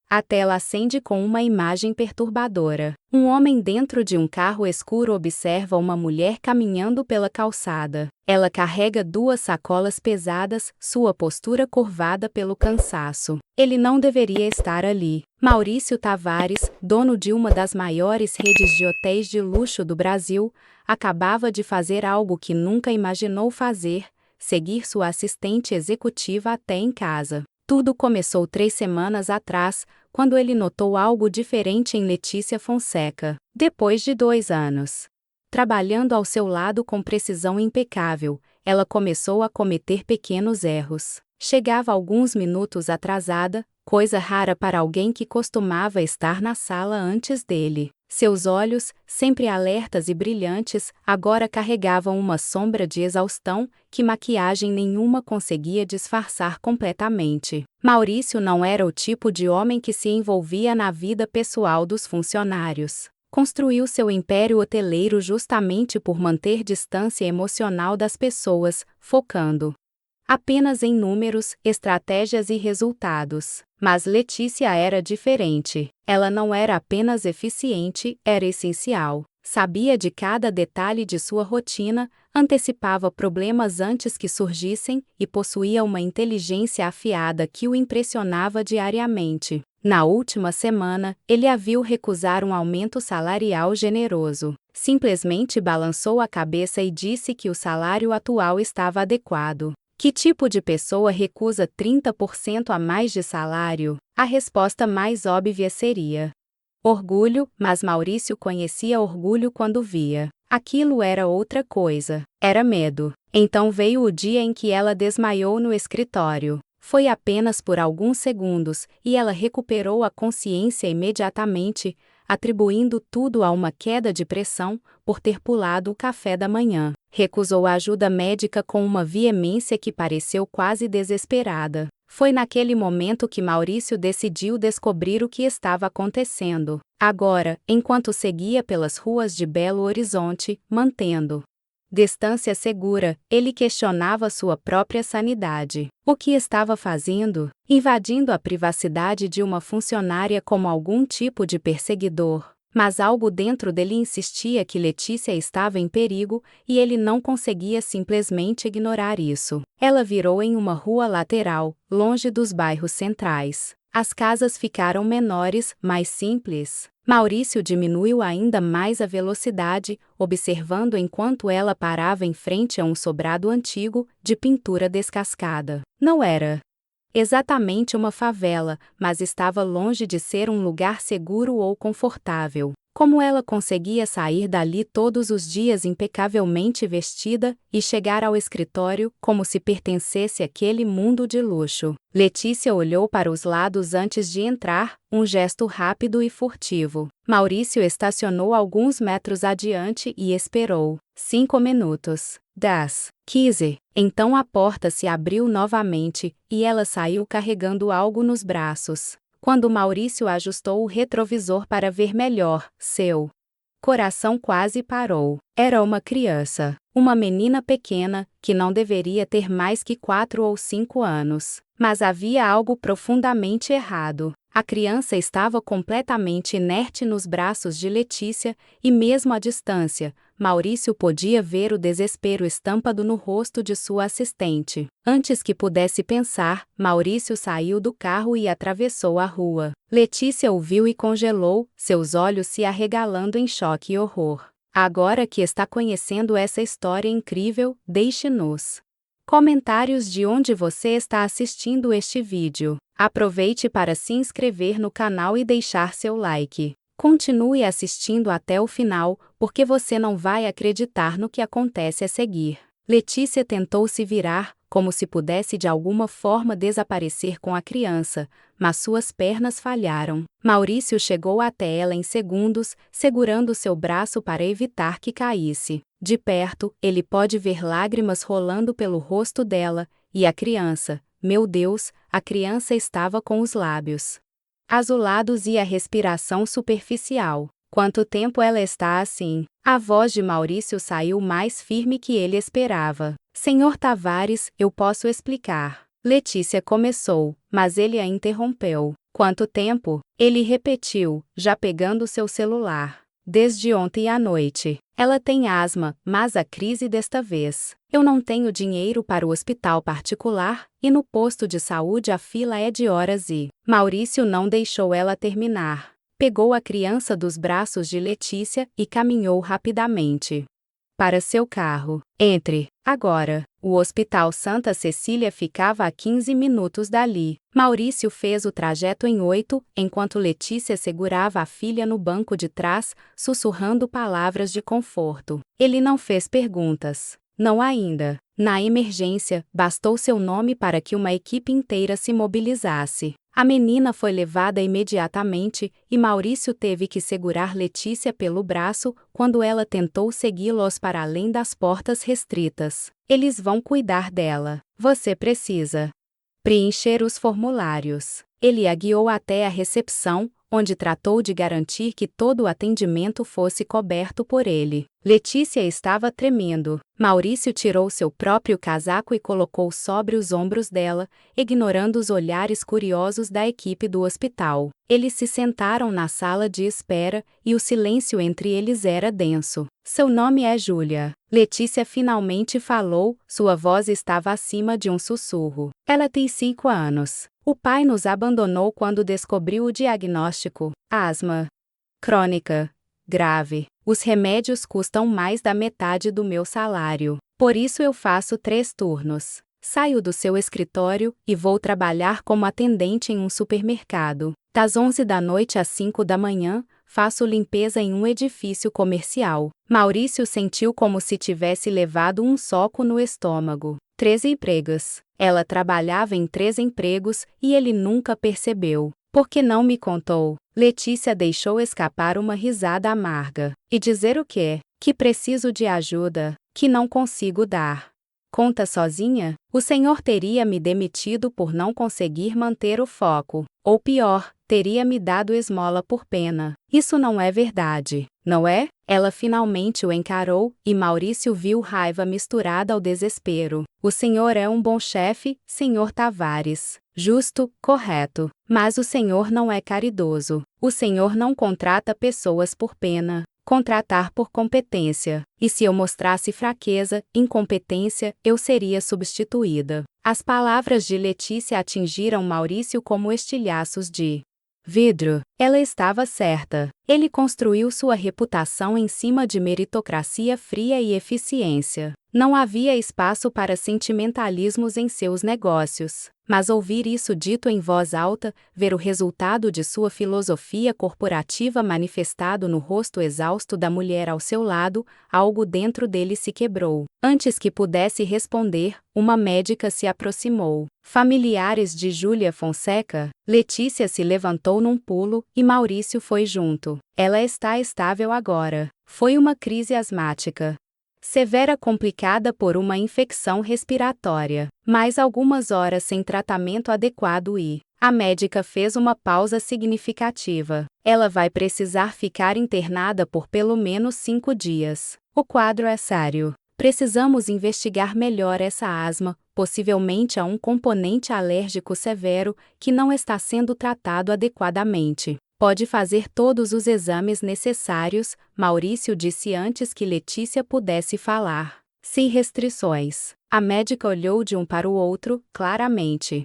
A tela acende com uma imagem perturbadora. Um homem dentro de um carro escuro observa uma mulher caminhando pela calçada. Ela carrega duas sacolas pesadas, sua postura curvada pelo cansaço. Ele não deveria estar ali. Maurício Tavares, dono de uma das maiores redes de hotéis de luxo do Brasil, acabava de fazer algo que nunca imaginou fazer: seguir sua assistente executiva até em casa. Tudo começou 3 semanas atrás, quando ele notou algo diferente em Letícia Fonseca. Depois de 2 anos trabalhando ao seu lado com precisão impecável, ela começou a cometer pequenos erros. Chegava alguns minutos atrasada, coisa rara para alguém que costumava estar na sala antes dele. Seus olhos, sempre alertas e brilhantes, agora carregavam uma sombra de exaustão que maquiagem nenhuma conseguia disfarçar completamente. Maurício não era o tipo de homem que se envolvia na vida pessoal dos funcionários. Construiu seu império hoteleiro justamente por manter distância emocional das pessoas, focando apenas em números, estratégias e resultados. Mas Letícia era diferente. Ela não era apenas eficiente, era essencial. Sabia de cada detalhe de sua rotina, antecipava problemas antes que surgissem e possuía uma inteligência afiada que o impressionava diariamente. Na última semana, ele a viu recusar um aumento salarial generoso. Simplesmente balançou a cabeça e disse que o salário atual estava adequado. Que tipo de pessoa recusa 30% a mais de salário? A resposta mais óbvia seria orgulho, mas Maurício conhecia orgulho quando via. Aquilo era outra coisa. Era medo. Então veio o dia em que ela desmaiou no escritório. Foi apenas por alguns segundos, e ela recuperou a consciência imediatamente, atribuindo tudo a uma queda de pressão por ter pulado o café da manhã. Recusou a ajuda médica com uma veemência que pareceu quase desesperada. Foi naquele momento que Maurício decidiu descobrir o que estava acontecendo. Agora, enquanto seguia pelas ruas de Belo Horizonte, mantendo distância segura, ele questionava sua própria sanidade. O que estava fazendo? Invadindo a privacidade de uma funcionária como algum tipo de perseguidor. Mas algo dentro dele insistia que Letícia estava em perigo, e ele não conseguia simplesmente ignorar isso. Ela virou em uma rua lateral, longe dos bairros centrais. As casas ficaram menores, mais simples. Maurício diminuiu ainda mais a velocidade, observando enquanto ela parava em frente a um sobrado antigo, de pintura descascada. Não era exatamente uma favela, mas estava longe de ser um lugar seguro ou confortável. Como ela conseguia sair dali todos os dias impecavelmente vestida e chegar ao escritório como se pertencesse àquele mundo de luxo? Letícia olhou para os lados antes de entrar, um gesto rápido e furtivo. Maurício estacionou alguns metros adiante e esperou. 5 minutos. 10. 15. Então a porta se abriu novamente, e ela saiu carregando algo nos braços. Quando Maurício ajustou o retrovisor para ver melhor, seu coração quase parou. Era uma criança. Uma menina pequena, que não deveria ter mais que 4 ou 5 anos. Mas havia algo profundamente errado. A criança estava completamente inerte nos braços de Letícia, e mesmo à distância, Maurício podia ver o desespero estampado no rosto de sua assistente. Antes que pudesse pensar, Maurício saiu do carro e atravessou a rua. Letícia o viu e congelou, seus olhos se arregalando em choque e horror. Agora que está conhecendo essa história incrível, deixe-nos comentários de onde você está assistindo este vídeo. Aproveite para se inscrever no canal e deixar seu like. Continue assistindo até o final, porque você não vai acreditar no que acontece a seguir. Letícia tentou se virar, como se pudesse de alguma forma desaparecer com a criança, mas suas pernas falharam. Maurício chegou até ela em segundos, segurando seu braço para evitar que caísse. De perto, ele pode ver lágrimas rolando pelo rosto dela, e a criança, meu Deus, a criança estava com os lábios azulados e a respiração superficial. Quanto tempo ela está assim? A voz de Maurício saiu mais firme que ele esperava. Senhor Tavares, eu posso explicar. Letícia começou, mas ele a interrompeu. Quanto tempo? Ele repetiu, já pegando seu celular. Desde ontem à noite. Ela tem asma, mas a crise desta vez. Eu não tenho dinheiro para o hospital particular, e no posto de saúde a fila é de horas e... Maurício não deixou ela terminar. Pegou a criança dos braços de Letícia e caminhou rapidamente para seu carro. Entre. Agora. O Hospital Santa Cecília ficava a 15 minutos dali. Maurício fez o trajeto em 8, enquanto Letícia segurava a filha no banco de trás, sussurrando palavras de conforto. Ele não fez perguntas. Não ainda. Na emergência, bastou seu nome para que uma equipe inteira se mobilizasse. A menina foi levada imediatamente, e Maurício teve que segurar Letícia pelo braço quando ela tentou segui-los para além das portas restritas. Eles vão cuidar dela. Você precisa preencher os formulários. Ele a guiou até a recepção, onde tratou de garantir que todo o atendimento fosse coberto por ele. Letícia estava tremendo. Maurício tirou seu próprio casaco e colocou sobre os ombros dela, ignorando os olhares curiosos da equipe do hospital. Eles se sentaram na sala de espera, e o silêncio entre eles era denso. Seu nome é Júlia. Letícia finalmente falou, sua voz estava acima de um sussurro. Ela tem 5 anos. O pai nos abandonou quando descobriu o diagnóstico: asma crônica grave. Os remédios custam mais da metade do meu salário. Por isso eu faço 3 turnos. Saio do seu escritório e vou trabalhar como atendente em um supermercado. Das 11 da noite às 5 da manhã, faço limpeza em um edifício comercial. Maurício sentiu como se tivesse levado um soco no estômago. 3 empregos. Ela trabalhava em 3 empregos e ele nunca percebeu. Por que não me contou? Letícia deixou escapar uma risada amarga. E dizer o quê? Que preciso de ajuda, que não consigo dar. Conta sozinha? O senhor teria me demitido por não conseguir manter o foco. Ou pior, teria me dado esmola por pena. Isso não é verdade, não é? Ela finalmente o encarou, e Maurício viu raiva misturada ao desespero. O senhor é um bom chefe, senhor Tavares. Justo, correto. Mas o senhor não é caridoso. O senhor não contrata pessoas por pena. Contratar por competência. E se eu mostrasse fraqueza, incompetência, eu seria substituída. As palavras de Letícia atingiram Maurício como estilhaços de vidro. Ela estava certa. Ele construiu sua reputação em cima de meritocracia fria e eficiência. Não havia espaço para sentimentalismos em seus negócios. Mas ouvir isso dito em voz alta, ver o resultado de sua filosofia corporativa manifestado no rosto exausto da mulher ao seu lado, algo dentro dele se quebrou. Antes que pudesse responder, uma médica se aproximou. Familiares de Júlia Fonseca? Letícia se levantou num pulo, e Maurício foi junto. Ela está estável agora. Foi uma crise asmática severa complicada por uma infecção respiratória. Mais algumas horas sem tratamento adequado e... A médica fez uma pausa significativa. Ela vai precisar ficar internada por pelo menos 5 dias. O quadro é sério. Precisamos investigar melhor essa asma, possivelmente há um componente alérgico severo que não está sendo tratado adequadamente. Pode fazer todos os exames necessários, Maurício disse antes que Letícia pudesse falar. Sem restrições. A médica olhou de um para o outro, claramente,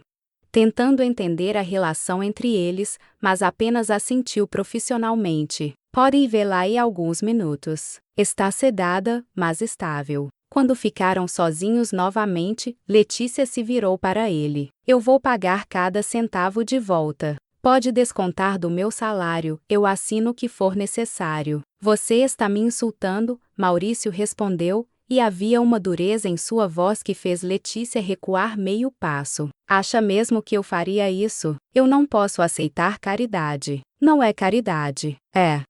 tentando entender a relação entre eles, mas apenas assentiu profissionalmente. Podem vê-la aí alguns minutos. Está sedada, mas estável. Quando ficaram sozinhos novamente, Letícia se virou para ele. Eu vou pagar cada centavo de volta. Pode descontar do meu salário, eu assino o que for necessário. Você está me insultando? Maurício respondeu, e havia uma dureza em sua voz que fez Letícia recuar meio passo. Acha mesmo que eu faria isso? Eu não posso aceitar caridade. Não é caridade. É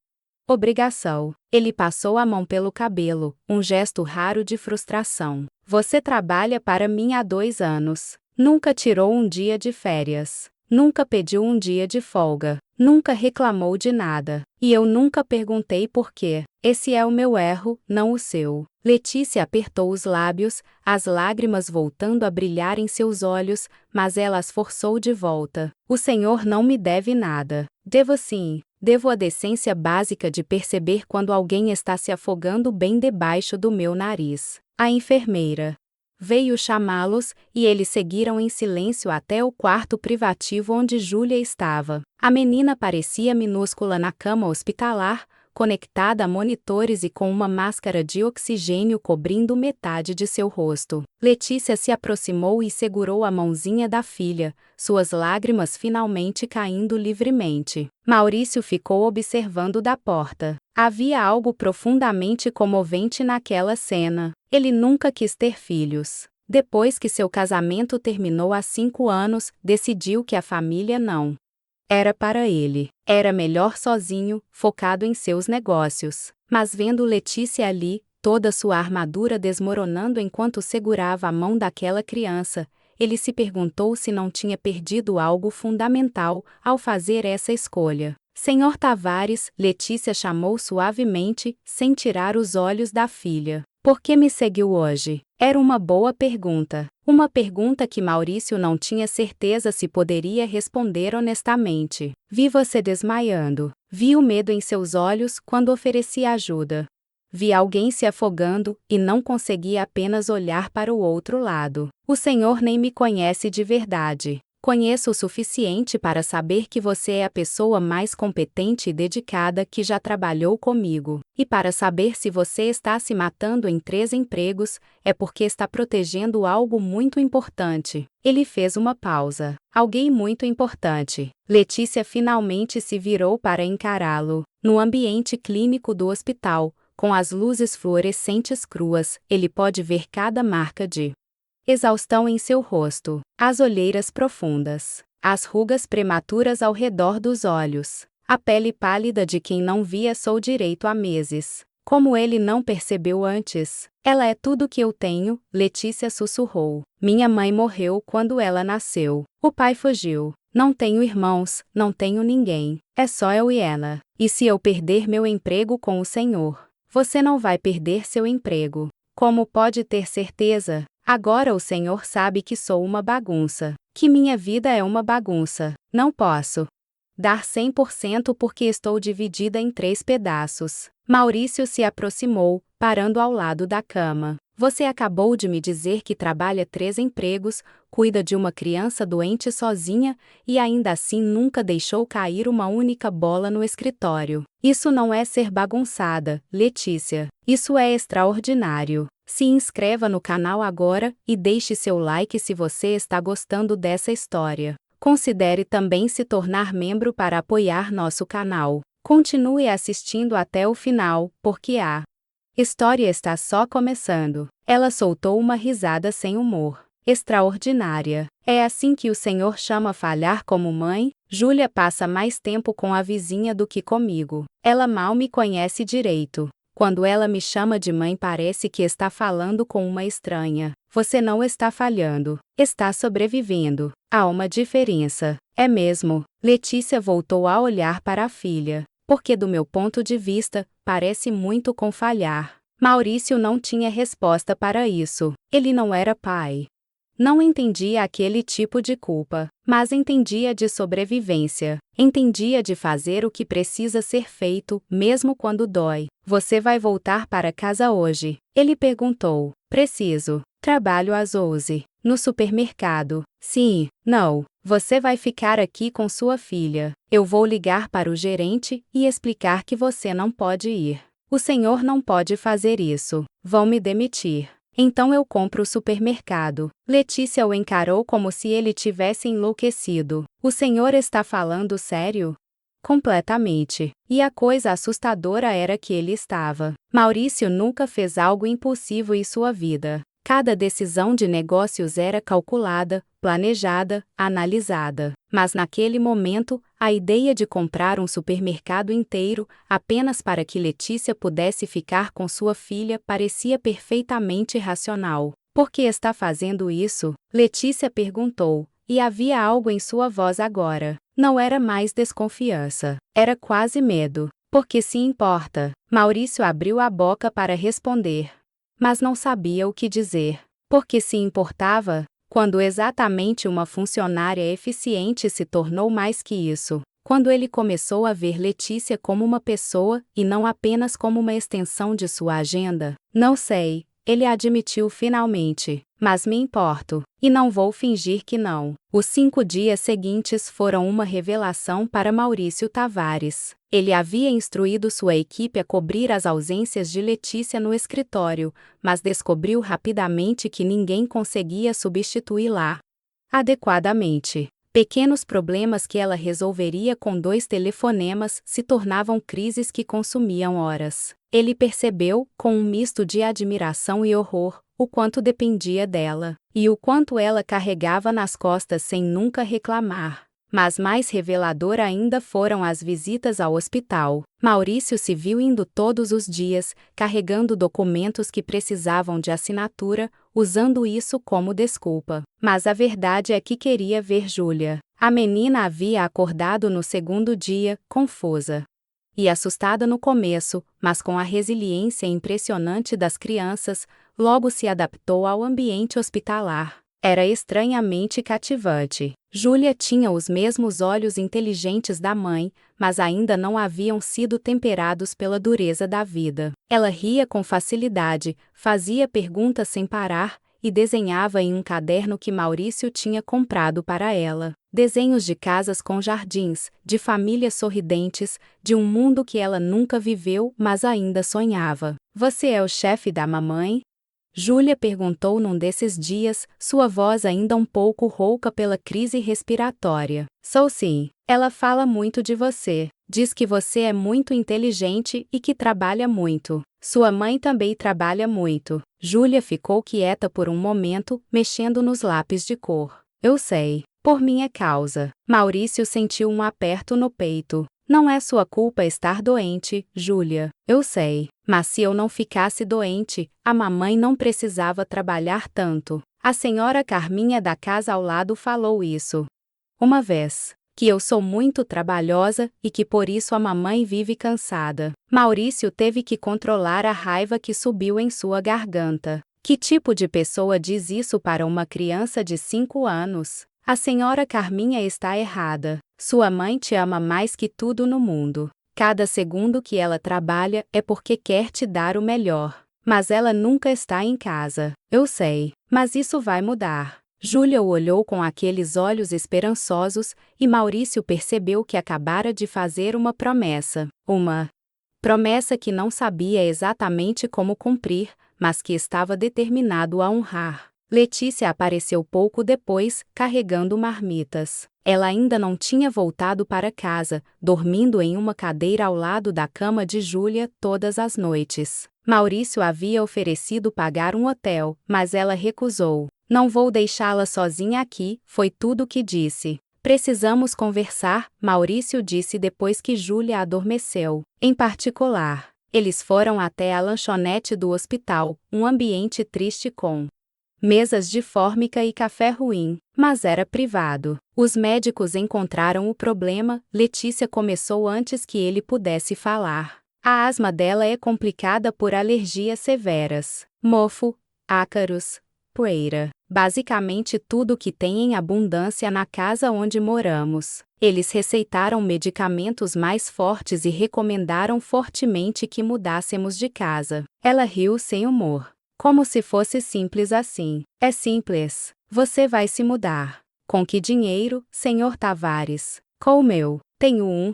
obrigação. Ele passou a mão pelo cabelo, um gesto raro de frustração. Você trabalha para mim há 2 anos. Nunca tirou um dia de férias. Nunca pediu um dia de folga. Nunca reclamou de nada. E eu nunca perguntei por quê. Esse é o meu erro, não o seu. Letícia apertou os lábios, as lágrimas voltando a brilhar em seus olhos, mas ela as forçou de volta. O senhor não me deve nada. Devo sim. Devo a decência básica de perceber quando alguém está se afogando bem debaixo do meu nariz. A enfermeira veio chamá-los, e eles seguiram em silêncio até o quarto privativo onde Júlia estava. A menina parecia minúscula na cama hospitalar, conectada a monitores e com uma máscara de oxigênio cobrindo metade de seu rosto. Letícia se aproximou e segurou a mãozinha da filha, suas lágrimas finalmente caindo livremente. Maurício ficou observando da porta. Havia algo profundamente comovente naquela cena. Ele nunca quis ter filhos. Depois que seu casamento terminou há 5 anos, decidiu que a família não era para ele. Era melhor sozinho, focado em seus negócios. Mas vendo Letícia ali, toda sua armadura desmoronando enquanto segurava a mão daquela criança, ele se perguntou se não tinha perdido algo fundamental ao fazer essa escolha. Senhor Tavares, Letícia chamou suavemente, sem tirar os olhos da filha. Por que me seguiu hoje? Era uma boa pergunta. Uma pergunta que Maurício não tinha certeza se poderia responder honestamente. Vi você desmaiando. Vi o medo em seus olhos quando ofereci ajuda. Vi alguém se afogando, e não conseguia apenas olhar para o outro lado. O senhor nem me conhece de verdade. Conheço o suficiente para saber que você é a pessoa mais competente e dedicada que já trabalhou comigo. E para saber se você está se matando em 3 empregos, é porque está protegendo algo muito importante. Ele fez uma pausa. Alguém muito importante. Letícia finalmente se virou para encará-lo. No ambiente clínico do hospital, com as luzes fluorescentes cruas, ele pode ver cada marca de exaustão em seu rosto, as olheiras profundas, as rugas prematuras ao redor dos olhos, a pele pálida de quem não via sol direito há meses. Como ele não percebeu antes. Ela é tudo que eu tenho, Letícia sussurrou. Minha mãe morreu quando ela nasceu. O pai fugiu. Não tenho irmãos, não tenho ninguém. É só eu e ela. E se eu perder meu emprego com o senhor? Você não vai perder seu emprego. Como pode ter certeza? Agora o senhor sabe que sou uma bagunça. Que minha vida é uma bagunça. Não posso dar 100% porque estou dividida em 3 pedaços. Maurício se aproximou, parando ao lado da cama. Você acabou de me dizer que trabalha 3 empregos, cuida de uma criança doente sozinha, e ainda assim nunca deixou cair uma única bola no escritório. Isso não é ser bagunçada, Letícia. Isso é extraordinário. Se inscreva no canal agora, e deixe seu like se você está gostando dessa história. Considere também se tornar membro para apoiar nosso canal. Continue assistindo até o final, porque a história está só começando. Ela soltou uma risada sem humor. Extraordinária. É assim que o senhor chama falhar como mãe? Júlia passa mais tempo com a vizinha do que comigo. Ela mal me conhece direito. Quando ela me chama de mãe parece que está falando com uma estranha. Você não está falhando. Está sobrevivendo. Há uma diferença. É mesmo. Letícia voltou a olhar para a filha. Porque do meu ponto de vista, parece muito com falhar. Maurício não tinha resposta para isso. Ele não era pai. Não entendia aquele tipo de culpa, mas entendia de sobrevivência. Entendia de fazer o que precisa ser feito, mesmo quando dói. Você vai voltar para casa hoje? Ele perguntou. Preciso. Trabalho às 11. No supermercado. Sim. Não. Você vai ficar aqui com sua filha. Eu vou ligar para o gerente e explicar que você não pode ir. O senhor não pode fazer isso. Vão me demitir. Então eu compro o supermercado. Letícia o encarou como se ele tivesse enlouquecido. O senhor está falando sério? Completamente. E a coisa assustadora era que ele estava. Maurício nunca fez algo impulsivo em sua vida. Cada decisão de negócios era calculada, planejada, analisada. Mas naquele momento, a ideia de comprar um supermercado inteiro, apenas para que Letícia pudesse ficar com sua filha, parecia perfeitamente racional. Por que está fazendo isso? Letícia perguntou, e havia algo em sua voz agora. Não era mais desconfiança. Era quase medo. Por que se importa? Maurício abriu a boca para responder, mas não sabia o que dizer. Por que se importava? Quando exatamente uma funcionária eficiente se tornou mais que isso? Quando ele começou a ver Letícia como uma pessoa e não apenas como uma extensão de sua agenda? Não sei, ele admitiu finalmente, mas me importo, e não vou fingir que não. Os 5 dias seguintes foram uma revelação para Maurício Tavares. Ele havia instruído sua equipe a cobrir as ausências de Letícia no escritório, mas descobriu rapidamente que ninguém conseguia substituí-la adequadamente. Pequenos problemas que ela resolveria com 2 telefonemas se tornavam crises que consumiam horas. Ele percebeu, com um misto de admiração e horror, o quanto dependia dela, e o quanto ela carregava nas costas sem nunca reclamar. Mas mais revelador ainda foram as visitas ao hospital. Maurício se viu indo todos os dias, carregando documentos que precisavam de assinatura, usando isso como desculpa. Mas a verdade é que queria ver Júlia. A menina havia acordado no 2º dia, confusa e assustada no começo, mas com a resiliência impressionante das crianças, logo se adaptou ao ambiente hospitalar. Era estranhamente cativante. Júlia tinha os mesmos olhos inteligentes da mãe, mas ainda não haviam sido temperados pela dureza da vida. Ela ria com facilidade, fazia perguntas sem parar, e desenhava em um caderno que Maurício tinha comprado para ela. Desenhos de casas com jardins, de famílias sorridentes, de um mundo que ela nunca viveu, mas ainda sonhava. Você é o chefe da mamãe? Júlia perguntou num desses dias, sua voz ainda um pouco rouca pela crise respiratória. Sou sim. Ela fala muito de você. Diz que você é muito inteligente e que trabalha muito. Sua mãe também trabalha muito. Júlia ficou quieta por um momento, mexendo nos lápis de cor. Eu sei. Por minha causa. Maurício sentiu um aperto no peito. Não é sua culpa estar doente, Júlia. Eu sei. Mas se eu não ficasse doente, a mamãe não precisava trabalhar tanto. A senhora Carminha da casa ao lado falou isso uma vez. Que eu sou muito trabalhosa e que por isso a mamãe vive cansada. Maurício teve que controlar a raiva que subiu em sua garganta. Que tipo de pessoa diz isso para uma criança de 5 anos? A senhora Carminha está errada. Sua mãe te ama mais que tudo no mundo. Cada segundo que ela trabalha é porque quer te dar o melhor. Mas ela nunca está em casa. Eu sei. Mas isso vai mudar. Júlia o olhou com aqueles olhos esperançosos, e Maurício percebeu que acabara de fazer uma promessa. Uma promessa que não sabia exatamente como cumprir, mas que estava determinado a honrar. Letícia apareceu pouco depois, carregando marmitas. Ela ainda não tinha voltado para casa, dormindo em uma cadeira ao lado da cama de Júlia todas as noites. Maurício havia oferecido pagar um hotel, mas ela recusou. Não vou deixá-la sozinha aqui, foi tudo o que disse. Precisamos conversar, Maurício disse depois que Júlia adormeceu. Em particular, eles foram até a lanchonete do hospital, um ambiente triste com mesas de fórmica e café ruim, mas era privado. Os médicos encontraram o problema, Letícia começou antes que ele pudesse falar. A asma dela é complicada por alergias severas. Mofo, ácaros, poeira. Basicamente tudo que tem em abundância na casa onde moramos. Eles receitaram medicamentos mais fortes e recomendaram fortemente que mudássemos de casa. Ela riu sem humor. Como se fosse simples assim. É simples. Você vai se mudar. Com que dinheiro, senhor Tavares? Com o meu. Tenho um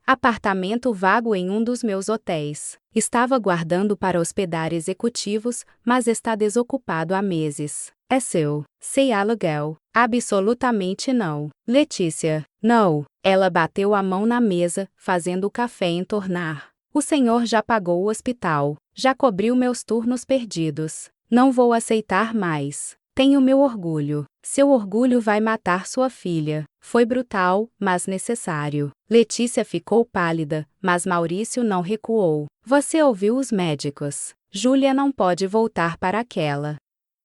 apartamento vago em um dos meus hotéis. Estava guardando para hospedar executivos, mas está desocupado há meses. É seu. Sem aluguel. Absolutamente não. Letícia. Não. Ela bateu a mão na mesa, fazendo o café entornar. O senhor já pagou o hospital. Já cobriu meus turnos perdidos. Não vou aceitar mais. Tenho meu orgulho. Seu orgulho vai matar sua filha. Foi brutal, mas necessário. Letícia ficou pálida, mas Maurício não recuou. Você ouviu os médicos. Júlia não pode voltar para aquela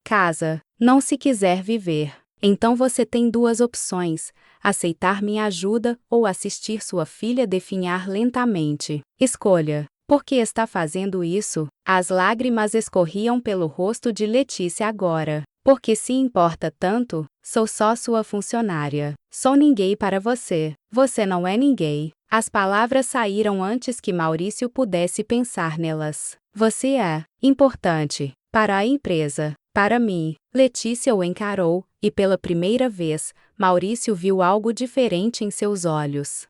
casa. Não se quiser viver. Então você tem duas opções: aceitar minha ajuda ou assistir sua filha definhar lentamente. Escolha. Por que está fazendo isso? As lágrimas escorriam pelo rosto de Letícia agora. Porque se importa tanto, sou só sua funcionária. Sou ninguém para você. Você não é ninguém. As palavras saíram antes que Maurício pudesse pensar nelas. Você é importante para a empresa. Para mim. Letícia o encarou, e pela primeira vez, Maurício viu algo diferente em seus olhos.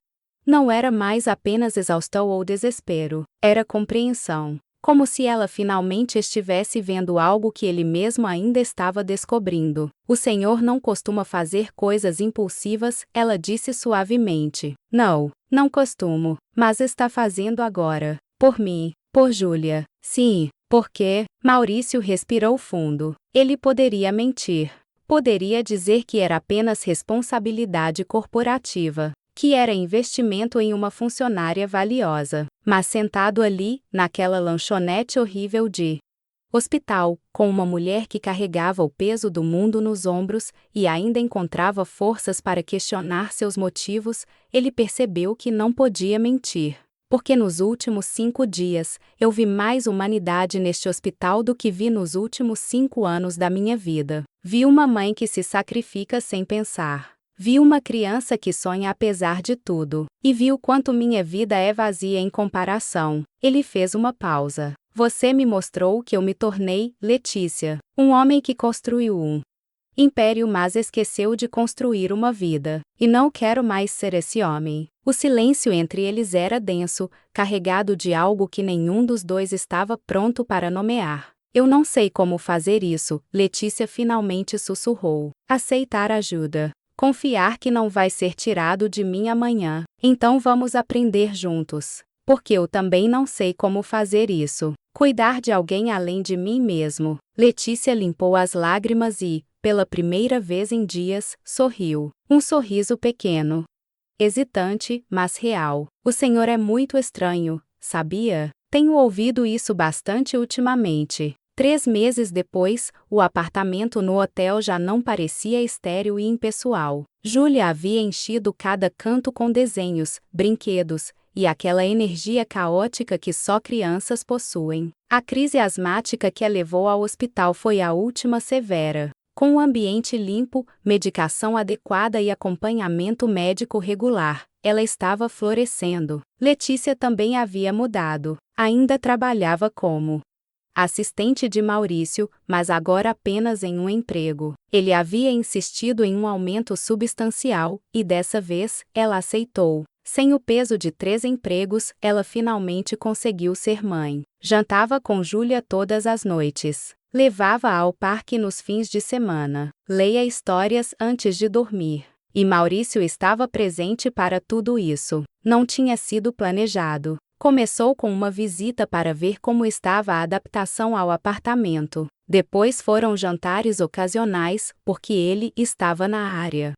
Não era mais apenas exaustão ou desespero, era compreensão. Como se ela finalmente estivesse vendo algo que ele mesmo ainda estava descobrindo. O senhor não costuma fazer coisas impulsivas, ela disse suavemente. Não, não costumo, mas está fazendo agora. Por mim, por Júlia. Sim, porque, Maurício respirou fundo. Ele poderia mentir. Poderia dizer que era apenas responsabilidade corporativa, que era investimento em uma funcionária valiosa. Mas sentado ali, naquela lanchonete horrível de hospital, com uma mulher que carregava o peso do mundo nos ombros e ainda encontrava forças para questionar seus motivos, ele percebeu que não podia mentir. Porque nos últimos 5 dias, eu vi mais humanidade neste hospital do que vi nos últimos 5 anos da minha vida. Vi uma mãe que se sacrifica sem pensar. Vi uma criança que sonha apesar de tudo. E vi o quanto minha vida é vazia em comparação. Ele fez uma pausa. Você me mostrou que eu me tornei, Letícia, um homem que construiu um império, mas esqueceu de construir uma vida. E não quero mais ser esse homem. O silêncio entre eles era denso, carregado de algo que nenhum dos dois estava pronto para nomear. Eu não sei como fazer isso, Letícia finalmente sussurrou. Aceitar ajuda. Confiar que não vai ser tirado de mim amanhã. Então vamos aprender juntos. Porque eu também não sei como fazer isso. Cuidar de alguém além de mim mesmo. Letícia limpou as lágrimas e, pela primeira vez em dias, sorriu. Um sorriso pequeno. Hesitante, mas real. O senhor é muito estranho, sabia? Tenho ouvido isso bastante ultimamente. 3 meses depois, o apartamento no hotel já não parecia estéril e impessoal. Júlia havia enchido cada canto com desenhos, brinquedos, e aquela energia caótica que só crianças possuem. A crise asmática que a levou ao hospital foi a última severa. Com um ambiente limpo, medicação adequada e acompanhamento médico regular, ela estava florescendo. Letícia também havia mudado. Ainda trabalhava como assistente de Maurício, mas agora apenas em um emprego. Ele havia insistido em um aumento substancial, e dessa vez, ela aceitou. Sem o peso de 3 empregos, ela finalmente conseguiu ser mãe. Jantava com Júlia todas as noites. Levava-a ao parque nos fins de semana. Leia histórias antes de dormir. E Maurício estava presente para tudo isso. Não tinha sido planejado. Começou com uma visita para ver como estava a adaptação ao apartamento. Depois foram jantares ocasionais, porque ele estava na área.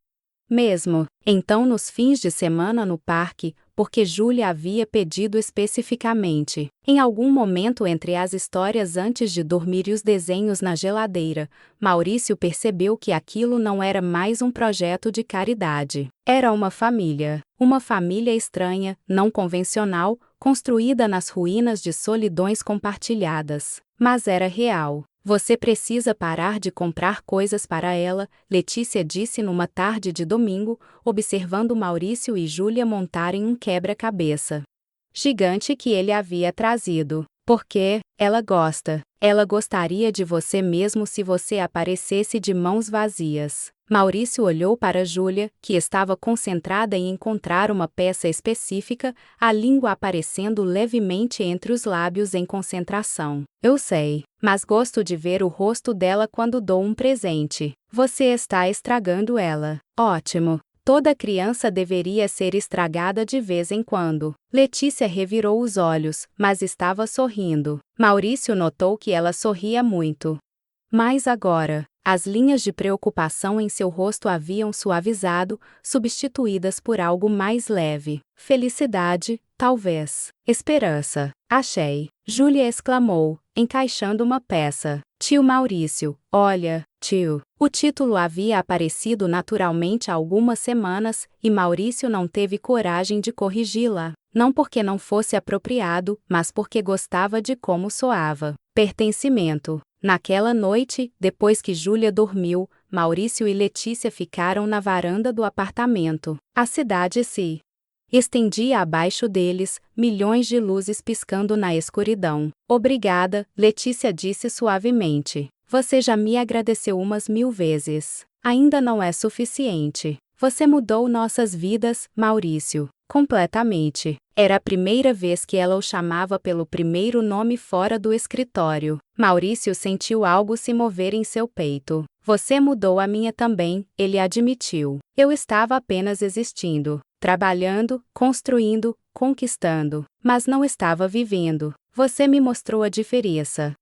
Mesmo, então nos fins de semana no parque, porque Júlia havia pedido especificamente. Em algum momento entre as histórias antes de dormir e os desenhos na geladeira, Maurício percebeu que aquilo não era mais um projeto de caridade. Era uma família estranha, não convencional, construída nas ruínas de solidões compartilhadas. Mas era real. Você precisa parar de comprar coisas para ela, Letícia disse numa tarde de domingo, observando Maurício e Júlia montarem um quebra-cabeça gigante que ele havia trazido. Porque ela gosta. Ela gostaria de você mesmo se você aparecesse de mãos vazias. Maurício olhou para Júlia, que estava concentrada em encontrar uma peça específica, a língua aparecendo levemente entre os lábios em concentração. Eu sei, mas gosto de ver o rosto dela quando dou um presente. Você está estragando ela. Ótimo. Toda criança deveria ser estragada de vez em quando. Letícia revirou os olhos, mas estava sorrindo. Maurício notou que ela sorria muito. Mas agora, as linhas de preocupação em seu rosto haviam suavizado, substituídas por algo mais leve. Felicidade, talvez. Esperança. Achei. Júlia exclamou, encaixando uma peça. Tio Maurício, olha, tio. O título havia aparecido naturalmente há algumas semanas e Maurício não teve coragem de corrigi-la. Não porque não fosse apropriado, mas porque gostava de como soava. Pertencimento. Naquela noite, depois que Júlia dormiu, Maurício e Letícia ficaram na varanda do apartamento. A cidade se estendia abaixo deles, milhões de luzes piscando na escuridão. Obrigada, Letícia disse suavemente. Você já me agradeceu umas 1000 vezes. Ainda não é suficiente. Você mudou nossas vidas, Maurício. Completamente. Era a primeira vez que ela o chamava pelo primeiro nome fora do escritório. Maurício sentiu algo se mover em seu peito. Você mudou a minha também, ele admitiu. Eu estava apenas existindo, trabalhando, construindo, conquistando, mas não estava vivendo. Você me mostrou a diferença.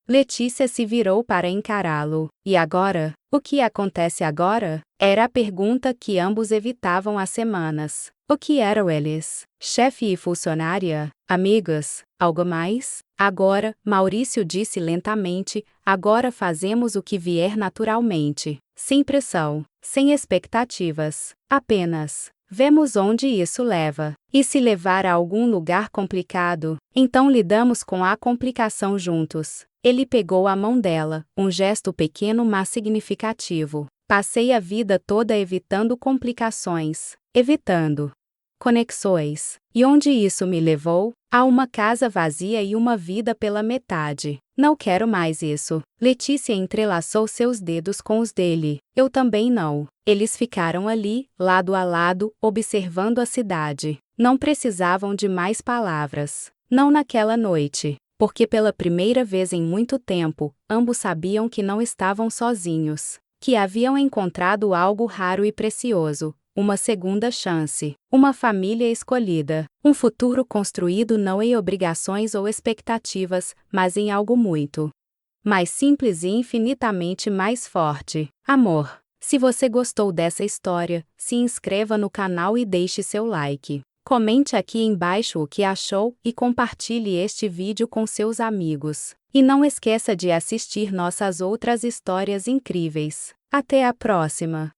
Letícia se virou para encará-lo. E agora? O que acontece agora? Era a pergunta que ambos evitavam há semanas. O que eram eles? Chefe e funcionária? Amigos? Algo mais? Agora, Maurício disse lentamente, agora fazemos o que vier naturalmente. Sem pressão, sem expectativas. Apenas. Vemos onde isso leva. E se levar a algum lugar complicado, então lidamos com a complicação juntos. Ele pegou a mão dela, um gesto pequeno mas significativo. Passei a vida toda evitando complicações, evitando conexões. E onde isso me levou? A uma casa vazia e uma vida pela metade. Não quero mais isso. Letícia entrelaçou seus dedos com os dele. Eu também não. Eles ficaram ali, lado a lado, observando a cidade. Não precisavam de mais palavras. Não naquela noite. Porque pela primeira vez em muito tempo, ambos sabiam que não estavam sozinhos. Que haviam encontrado algo raro e precioso. Uma segunda chance, uma família escolhida, um futuro construído não em obrigações ou expectativas, mas em algo muito mais simples e infinitamente mais forte. Amor. Se você gostou dessa história, se inscreva no canal e deixe seu like. Comente aqui embaixo o que achou e compartilhe este vídeo com seus amigos. E não esqueça de assistir nossas outras histórias incríveis. Até a próxima!